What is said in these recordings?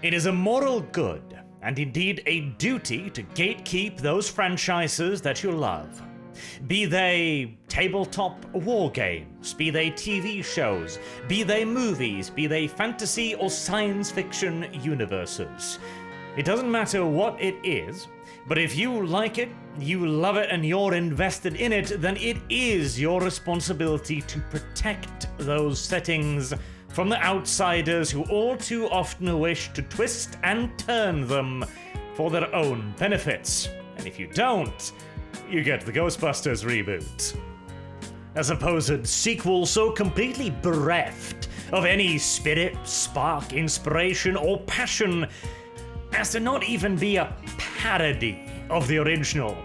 It is a moral good, and indeed a duty, to gatekeep those franchises that you love. Be they tabletop war games, be they TV shows, be they movies, be they fantasy or science fiction universes. It doesn't matter what it is, but if you like it, you love it, and you're invested in it, then it is your responsibility to protect those settings from the outsiders who all too often wish to twist and turn them for their own benefits. And if you don't, you get the Ghostbusters reboot. A supposed sequel so completely bereft of any spirit, spark, inspiration, or passion as to not even be a parody of the original,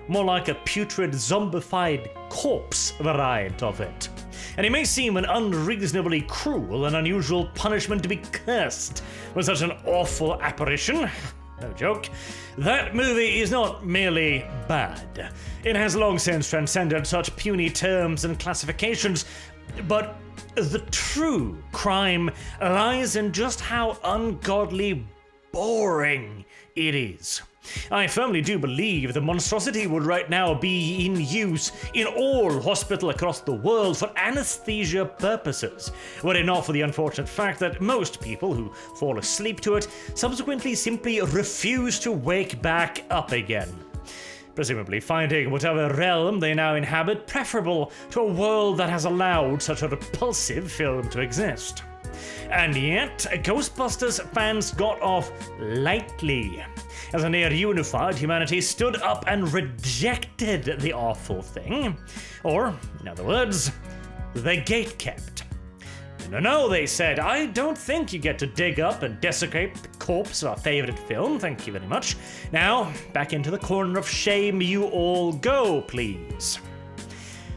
more like a putrid, zombified corpse variant of it. And it may seem an unreasonably cruel and unusual punishment to be cursed with such an awful apparition. No joke. That movie is not merely bad. It has long since transcended such puny terms and classifications, but the true crime lies in just how ungodly boring it is. I firmly do believe the monstrosity would right now be in use in all hospitals across the world for anesthesia purposes, were it not for the unfortunate fact that most people who fall asleep to it subsequently simply refuse to wake back up again, presumably finding whatever realm they now inhabit preferable to a world that has allowed such a repulsive film to exist. And yet, Ghostbusters fans got off lightly, as a near-unified humanity stood up and rejected the awful thing. Or, in other words, they gatekept. No, they said, I don't think you get to dig up and desecrate the corpse of our favorite film, thank you very much. Now, back into the corner of shame you all go, please.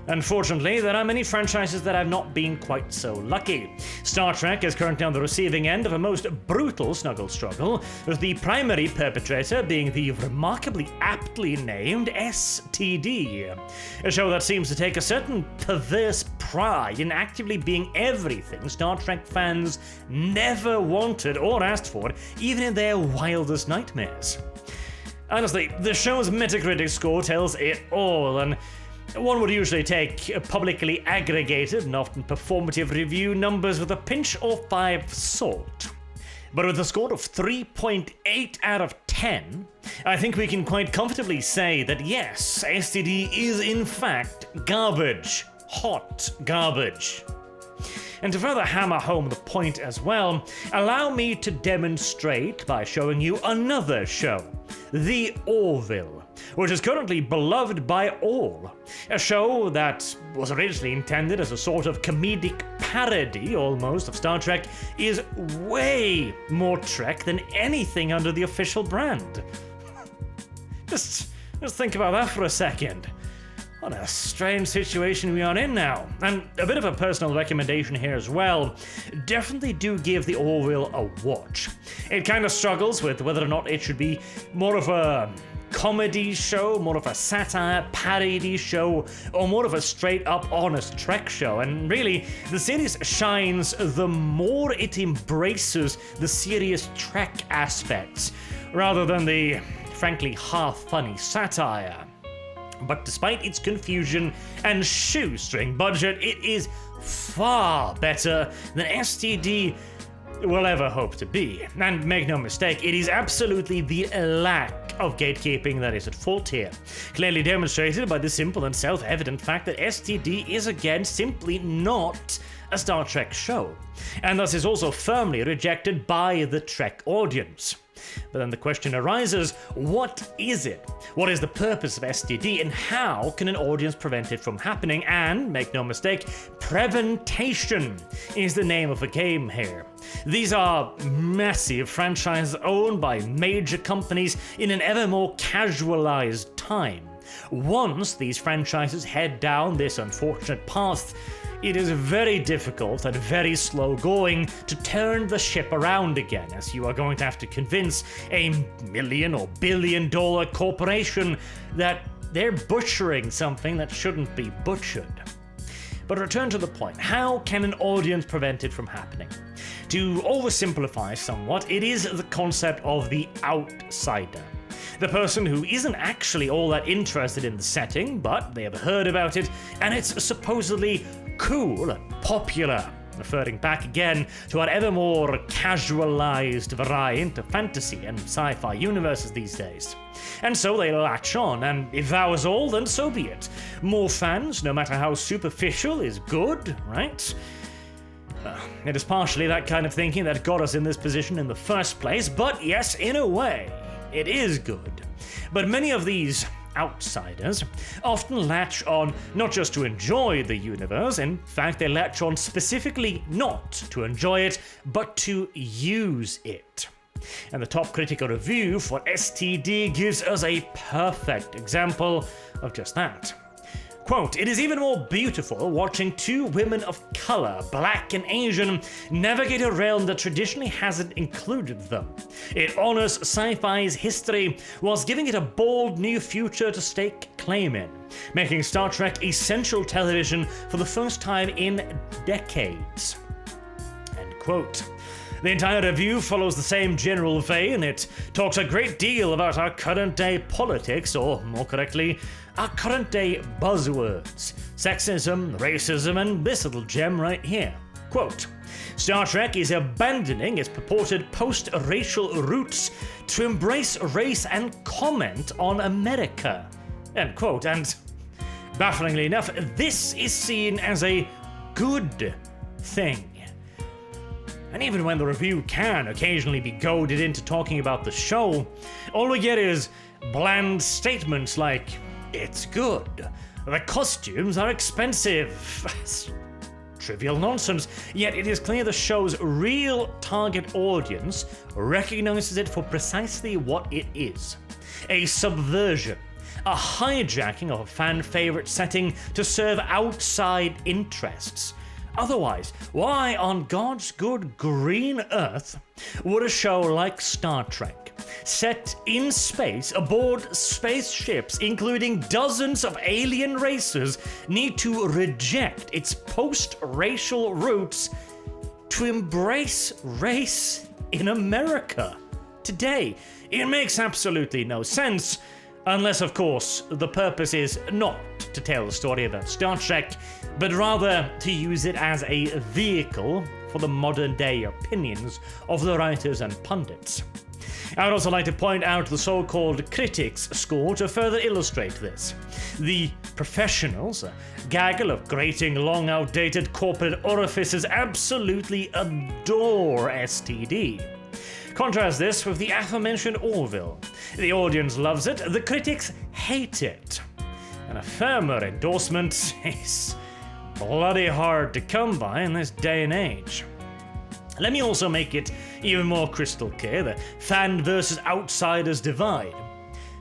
Unfortunately, there are many franchises that have not been quite so lucky. Star Trek is currently on the receiving end of a most brutal snuggle struggle, with the primary perpetrator being the remarkably aptly named STD, a show that seems to take a certain perverse pride in actively being everything Star Trek fans never wanted or asked for, even in their wildest nightmares. Honestly, the show's Metacritic score tells it all, and one would usually take publicly aggregated and often performative review numbers with a pinch or 5 salt. But with a score of 3.8 out of 10, I think we can quite comfortably say that yes, STD is in fact garbage. Hot garbage. And to further hammer home the point as well, allow me to demonstrate by showing you another show, The Orville, which is currently beloved by all. A show that was originally intended as a sort of comedic parody, almost, of Star Trek, is way more Trek than anything under the official brand. Just think about that for a second. What a strange situation we are in now. And a bit of a personal recommendation here as well. Definitely do give The Orville a watch. It kind of struggles with whether or not it should be more of a comedy show, more of a satire, parody show, or more of a straight-up honest Trek show. And really, the series shines the more it embraces the serious Trek aspects, rather than the, frankly, half-funny satire. But despite its confusion and shoestring budget, it is far better than STD will ever hope to be. And make no mistake, it is absolutely the lack of gatekeeping that is at fault here, clearly demonstrated by the simple and self-evident fact that STD is again simply not a Star Trek show, and thus is also firmly rejected by the Trek audience. But then the question arises, what is it? What is the purpose of STD, and how can an audience prevent it from happening? And, make no mistake, preventation is the name of the game here. These are massive franchises owned by major companies in an ever more casualized time. Once these franchises head down this unfortunate path, it is very difficult and very slow going to turn the ship around again, as you are going to have to convince a million or billion-dollar corporation that they're butchering something that shouldn't be butchered. But return to the point, how can an audience prevent it from happening? To oversimplify somewhat, it is the concept of the outsider. The person who isn't actually all that interested in the setting, but they have heard about it, and it's supposedly cool and popular, referring back again to our ever more casualized variant of fantasy and sci-fi universes these days. And so they latch on, and if that was all, then so be it. More fans, no matter how superficial, is good, right? It is partially that kind of thinking that got us in this position in the first place, but yes, in a way, it is good. But many of these outsiders often latch on not just to enjoy the universe, in fact they latch on specifically not to enjoy it, but to use it. And the top critical review for STD gives us a perfect example of just that. Quote, "It is even more beautiful watching two women of color, black and Asian, navigate a realm that traditionally hasn't included them. It honors sci-fi's history whilst giving it a bold new future to stake claim in, making Star Trek essential television for the first time in decades." End quote. The entire review follows the same general vein. It talks a great deal about our current day politics, or more correctly, our current day buzzwords, sexism, racism, and this little gem right here. Quote, "Star Trek is abandoning its purported post-racial roots to embrace race and comment on America." End quote. And bafflingly enough, this is seen as a good thing. And even when the review can occasionally be goaded into talking about the show, all we get is bland statements like, "It's good," "The costumes are expensive." Trivial nonsense, yet it is clear the show's real target audience recognizes it for precisely what it is: a subversion, a hijacking of a fan-favorite setting to serve outside interests. Otherwise, why on God's good green earth would a show like Star Trek, set in space aboard spaceships including dozens of alien races, need to reject its post-racial roots to embrace race in America today? It makes absolutely no sense. Unless, of course, the purpose is not to tell the story about Star Trek, but rather to use it as a vehicle for the modern-day opinions of the writers and pundits. I would also like to point out the so-called critics score to further illustrate this. The professionals, a gaggle of grating, long outdated corporate orifices, absolutely adore STD. Contrast this with the aforementioned Orville. The audience loves it, the critics hate it. And a firmer endorsement is bloody hard to come by in this day and age. Let me also make it even more crystal clear, the fan versus outsiders divide.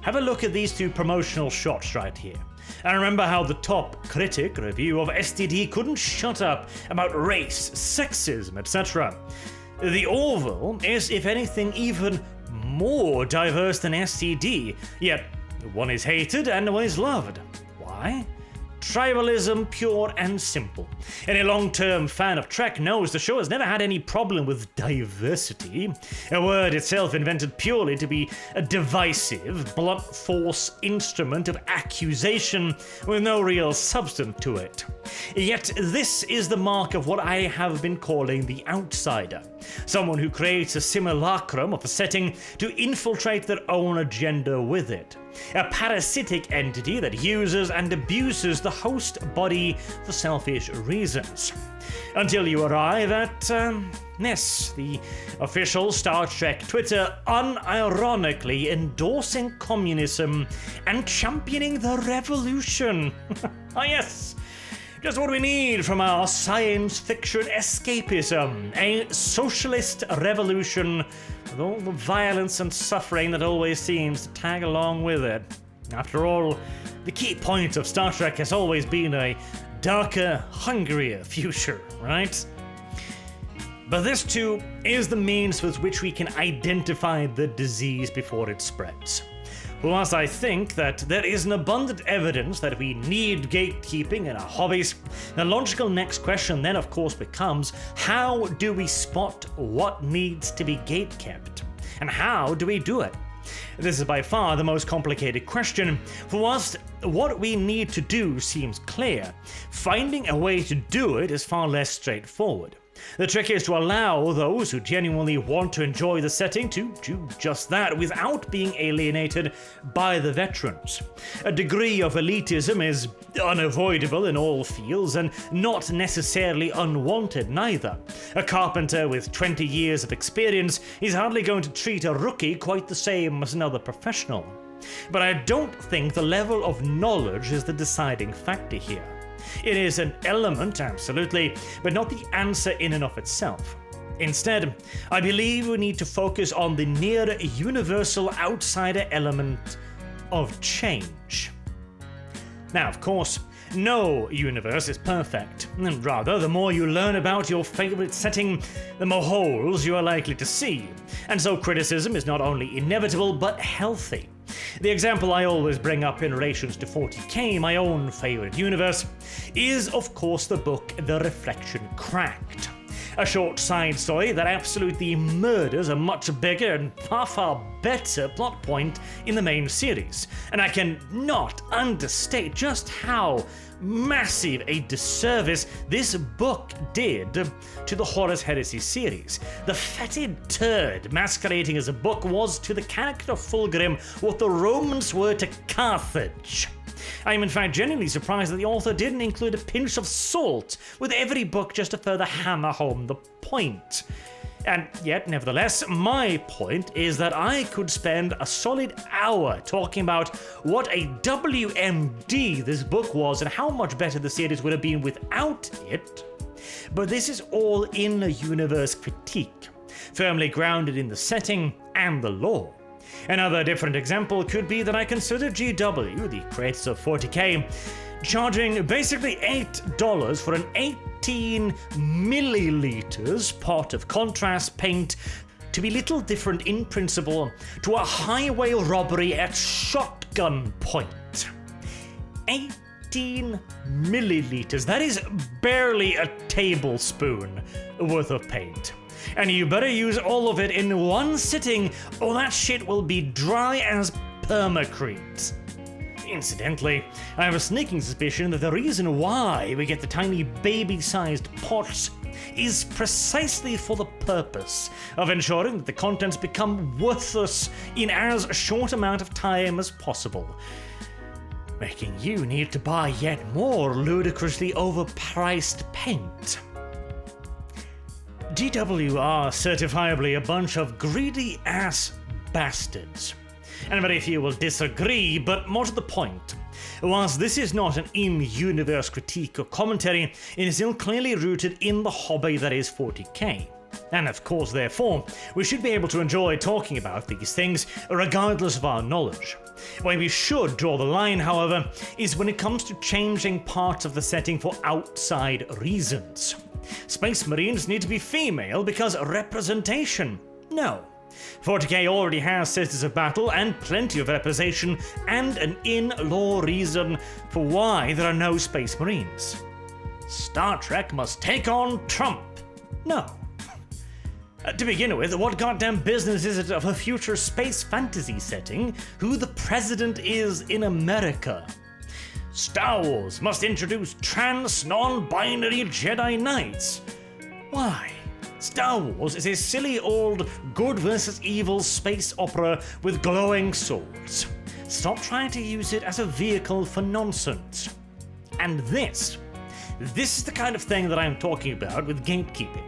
Have a look at these two promotional shots right here. And remember how the top critic review of STD couldn't shut up about race, sexism, etc. The Orville is, if anything, even more diverse than STD, yet one is hated and one is loved. Why? Tribalism, pure and simple. Any long-term fan of Trek knows the show has never had any problem with diversity, a word itself invented purely to be a divisive, blunt force instrument of accusation with no real substance to it. Yet this is the mark of what I have been calling the outsider, someone who creates a simulacrum of a setting to infiltrate their own agenda with it. A parasitic entity that uses and abuses the host body for selfish reasons. Until you arrive at, the official Star Trek Twitter unironically endorsing communism and championing the revolution. Ah yes, just what we need from our science fiction escapism, a socialist revolution with all the violence and suffering that always seems to tag along with it. After all, the key point of Star Trek has always been a darker, hungrier future, right? But this too is the means with which we can identify the disease before it spreads. Whilst I think that there is an abundant evidence that we need gatekeeping in our hobbies, the logical next question then of course becomes, how do we spot what needs to be gatekept? And how do we do it? This is by far the most complicated question, for whilst what we need to do seems clear, finding a way to do it is far less straightforward. The trick is to allow those who genuinely want to enjoy the setting to do just that without being alienated by the veterans. A degree of elitism is unavoidable in all fields and not necessarily unwanted neither. A carpenter with 20 years of experience is hardly going to treat a rookie quite the same as another professional. But I don't think the level of knowledge is the deciding factor here. It is an element, absolutely, but not the answer in and of itself. Instead, I believe we need to focus on the near universal outsider element of change. Now, of course, no universe is perfect, and rather, the more you learn about your favorite setting, the more holes you are likely to see, and so criticism is not only inevitable but healthy. The example I always bring up in relations to 40k, my own favorite universe, is of course the book The Reflection Cracked. A short side story that absolutely murders a much bigger and far better plot point in the main series, and I can not understate just how massive a disservice this book did to the Horus Heresy series. The fetid turd masquerading as a book was to the character of Fulgrim what the Romans were to Carthage. I am in fact genuinely surprised that the author didn't include a pinch of salt with every book just to further hammer home the point. And yet, nevertheless, my point is that I could spend a solid hour talking about what a WMD this book was and how much better the series would have been without it. But this is all in a universe critique, firmly grounded in the setting and the lore. Another different example could be that I consider GW, the creators of 40k, charging basically $8 for an 18 milliliters pot of contrast paint to be little different in principle to a highway robbery at shotgun point. 18 milliliters, that is barely a tablespoon worth of paint. And you better use all of it in one sitting or that shit will be dry as permacrete. Incidentally, I have a sneaking suspicion that the reason why we get the tiny baby-sized pots is precisely for the purpose of ensuring that the contents become worthless in as short amount of time as possible, making you need to buy yet more ludicrously overpriced paint. GW are certifiably a bunch of greedy ass bastards. And very few will disagree, but more to the point, whilst this is not an in-universe critique or commentary, it is still clearly rooted in the hobby that is 40k. And of course, therefore, we should be able to enjoy talking about these things regardless of our knowledge. Where we should draw the line, however, is when it comes to changing parts of the setting for outside reasons. Space Marines need to be female because representation? No. 40k already has Sisters of Battle and plenty of representation and an in-law reason for why there are no Space Marines. Star Trek must take on Trump. No. To begin with, what goddamn business is it of a future space fantasy setting who the president is in America? Star Wars must introduce trans non-binary Jedi Knights. Why? Star Wars is a silly old good versus evil space opera with glowing swords. Stop trying to use it as a vehicle for nonsense. And this is the kind of thing that I'm talking about with gatekeeping.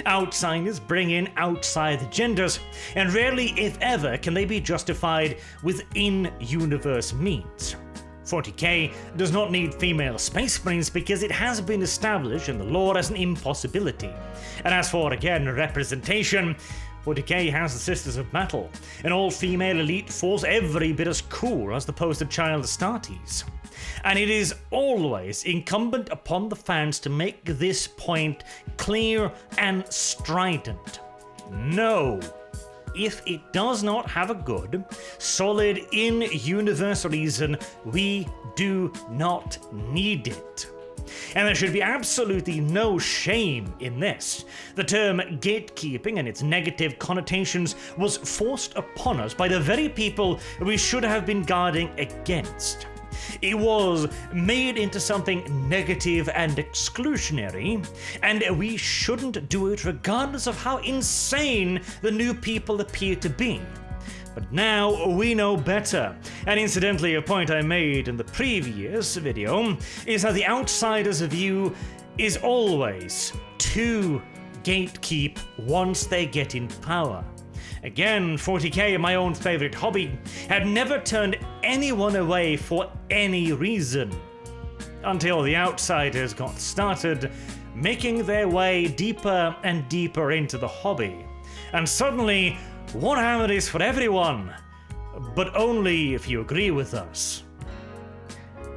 Outsiders bring in outside genders, and rarely, if ever, can they be justified with in-universe means. 40k does not need female Space Marines because it has been established in the lore as an impossibility. And as for, again, representation, 40k has the Sisters of Battle, an all-female elite force every bit as cool as the poster child Astartes. And it is always incumbent upon the fans to make this point clear and strident. No. if it does not have a good, solid, in-universe reason, we do not need it. And there should be absolutely no shame in this. The term gatekeeping and its negative connotations was forced upon us by the very people we should have been guarding against. It was made into something negative and exclusionary, and we shouldn't do it regardless of how insane the new people appear to be. But now we know better. And incidentally, a point I made in the previous video is that the outsider's view is always to gatekeep once they get in power. Again, 40k, my own favorite hobby, had never turned anyone away for any reason. Until the outsiders got started making their way deeper and deeper into the hobby. And suddenly, Warhammer is for everyone, but only if you agree with us.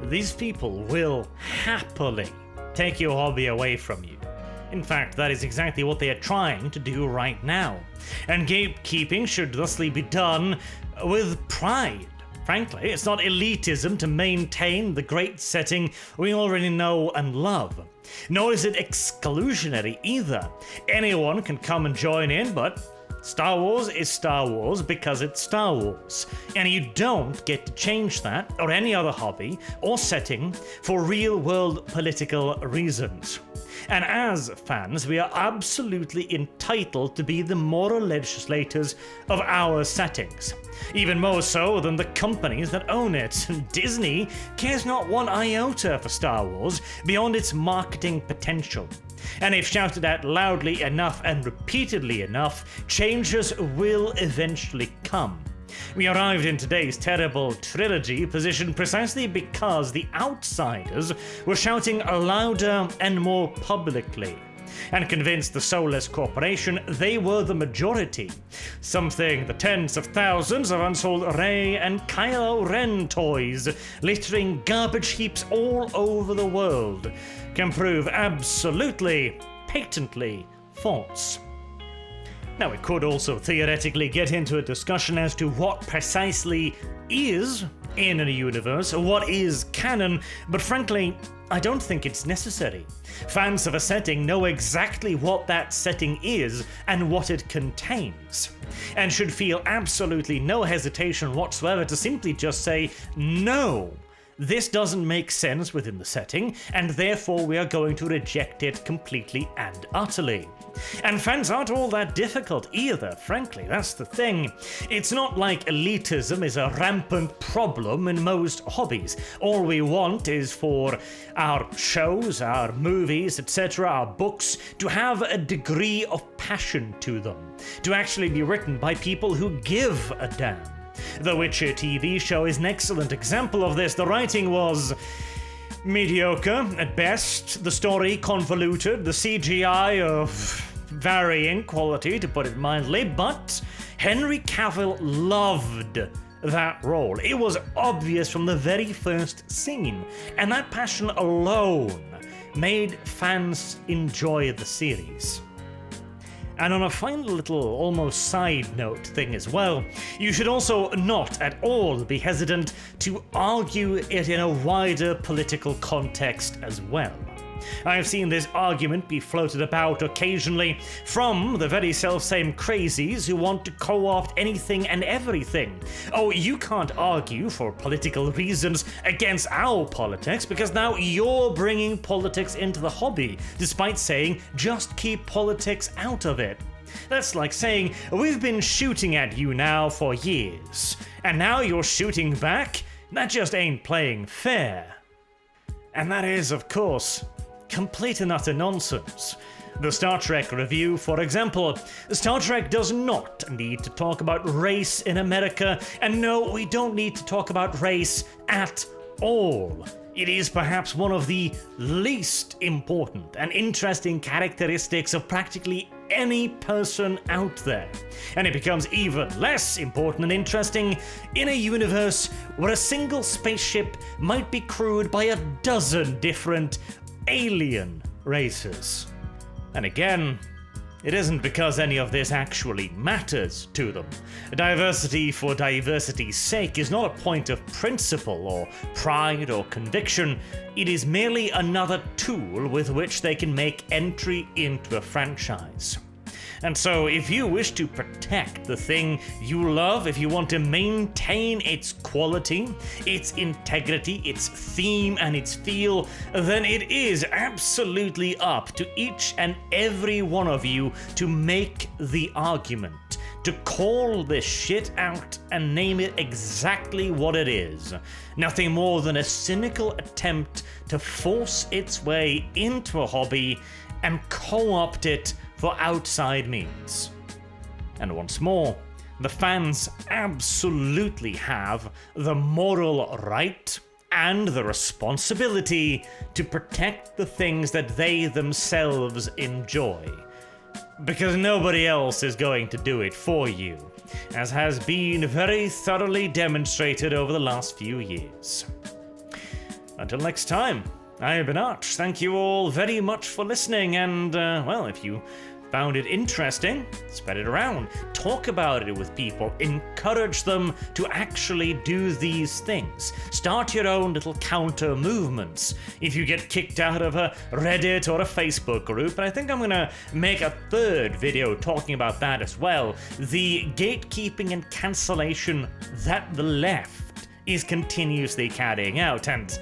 These people will happily take your hobby away from you. In fact, that is exactly what they are trying to do right now. And gatekeeping should thusly be done with pride. Frankly, it's not elitism to maintain the great setting we already know and love. Nor is it exclusionary either. Anyone can come and join in, but Star Wars is Star Wars because it's Star Wars, and you don't get to change that or any other hobby or setting for real-world political reasons. And as fans, we are absolutely entitled to be the moral legislators of our settings, even more so than the companies that own it. Disney cares not one iota for Star Wars beyond its marketing potential. And if shouted at loudly enough and repeatedly enough, changes will eventually come. We arrived in today's terrible trilogy positioned precisely because the outsiders were shouting louder and more publicly, and convinced the soulless corporation they were the majority, something the tens of thousands of unsold Rey and Kylo Ren toys littering garbage heaps all over the world can prove absolutely, patently false. Now, we could also theoretically get into a discussion as to what precisely is in a universe, what is canon, but frankly, I don't think it's necessary. Fans of a setting know exactly what that setting is and what it contains, and should feel absolutely no hesitation whatsoever to simply just say, no, this doesn't make sense within the setting, and therefore we are going to reject it completely and utterly. And fans aren't all that difficult either, frankly, that's the thing. It's not like elitism is a rampant problem in most hobbies. All we want is for our shows, our movies, etc., our books, to have a degree of passion to them, to actually be written by people who give a damn. The Witcher TV show is an excellent example of this. The writing was mediocre at best, the story convoluted, the CGI of varying quality, to put it mildly, but Henry Cavill loved that role. It was obvious from the very first scene, and that passion alone made fans enjoy the series. And on a final little almost side note thing as well, you should also not at all be hesitant to argue it in a wider political context as well. I have seen this argument be floated about occasionally from the very selfsame crazies who want to co-opt anything and everything. Oh, you can't argue for political reasons against our politics because now you're bringing politics into the hobby, despite saying just keep politics out of it. That's like saying, we've been shooting at you now for years, and now you're shooting back? That just ain't playing fair. And that is, of course, complete and utter nonsense. The Star Trek review, for example. Star Trek does not need to talk about race in America, and no, we don't need to talk about race at all. It is perhaps one of the least important and interesting characteristics of practically any person out there. And it becomes even less important and interesting in a universe where a single spaceship might be crewed by a dozen different alien races. And again, it isn't because any of this actually matters to them. Diversity for diversity's sake is not a point of principle or pride or conviction. It is merely another tool with which they can make entry into a franchise. And so, if you wish to protect the thing you love, if you want to maintain its quality, its integrity, its theme, and its feel, then it is absolutely up to each and every one of you to make the argument, to call this shit out and name it exactly what it is. Nothing more than a cynical attempt to force its way into a hobby and co-opt it for outside means. And once more, the fans absolutely have the moral right and the responsibility to protect the things that they themselves enjoy. Because nobody else is going to do it for you, as has been very thoroughly demonstrated over the last few years. Until next time, I have been Arch. Thank you all very much for listening, and, well, if you found it interesting, spread it around. Talk about it with people. Encourage them to actually do these things. Start your own little counter movements. If you get kicked out of a Reddit or a Facebook group, and I think I'm gonna make a third video talking about that as well, the gatekeeping and cancellation that the left is continuously carrying out. And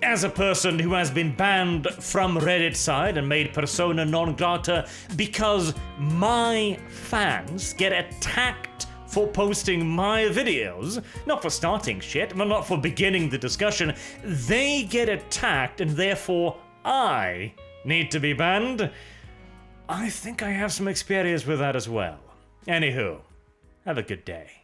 as a person who has been banned from Reddit side and made persona non grata because my fans get attacked for posting my videos, not for starting shit, but not for beginning the discussion, they get attacked and therefore I need to be banned. I think I have some experience with that as well. Anywho, have a good day.